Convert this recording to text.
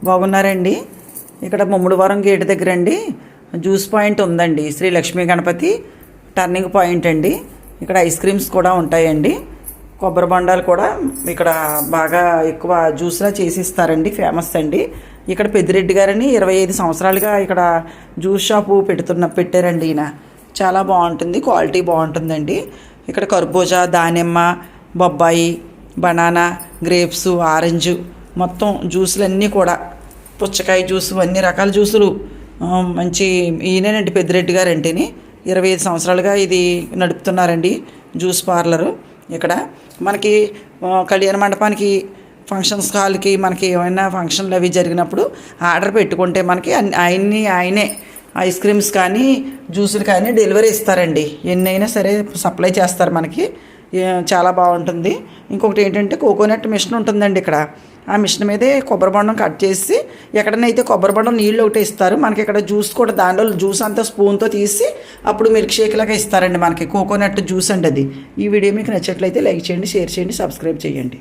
బాగున్నారండి. ఇక్కడ ముమ్మడివరం గేట్ దగ్గర అండి జ్యూస్ పాయింట్ ఉందండి. శ్రీ లక్ష్మీ గణపతి టర్నింగ్ పాయింట్ అండి. ఇక్కడ ఐస్ క్రీమ్స్ కూడా ఉంటాయండి. కొబ్బరి బొండాలు కూడా ఇక్కడ బాగా ఎక్కువ జ్యూస్లా చేసిస్తారండి. ఫేమస్ అండి. ఇక్కడ పెద్దిరెడ్డి గారని 25 సంవత్సరాలుగా ఇక్కడ జ్యూస్ షాపు పెట్టారండి. ఈయన చాలా బాగుంటుంది, క్వాలిటీ బాగుంటుందండి. ఇక్కడ కర్బూజా, దానిమ్మ, బొబ్బాయి, బనానా, గ్రేప్స్, ఆరెంజ్ మొత్తం జ్యూసులన్నీ కూడా, పుచ్చకాయ జ్యూసు, అన్ని రకాల జ్యూసులు మంచి ఈయనేనండి పెద్దిరెడ్డి గారు అంటేని 25 సంవత్సరాలుగా ఇది నడుపుతున్నారండి జ్యూస్ పార్లరు. ఇక్కడ మనకి కళ్యాణ మండపానికి, ఫంక్షన్స్ హాల్కి, మనకి ఏమైనా ఫంక్షన్లు అవి జరిగినప్పుడు ఆర్డర్ పెట్టుకుంటే మనకి ఆయనే ఐస్ క్రీమ్స్ కానీ జ్యూసులు కానీ డెలివరీ ఇస్తారండి. ఎన్నైనా సరే సప్లై చేస్తారు మనకి. చాలా బాగుంటుంది. ఇంకొకటి ఏంటంటే కోకోనట్ మిషన్ ఉంటుందండి ఇక్కడ. ఆ మిషన్ మీదే కొబ్బరి బొండం కట్ చేసి, ఎక్కడనైతే కొబ్బరి బొండం నీళ్ళు ఒకటి ఇస్తారు మనకి. ఇక్కడ జ్యూస్ కూడా దానిలో జ్యూస్ అంతా స్పూన్తో తీసి అప్పుడు మిల్క్ షేక్ లాగా ఇస్తారండి మనకి. కోకోనట్ జ్యూస్ అండి అది. ఈ వీడియో మీకు నచ్చినట్లయితే లైక్ చేయండి, షేర్ చేయండి, సబ్స్క్రైబ్ చేయండి.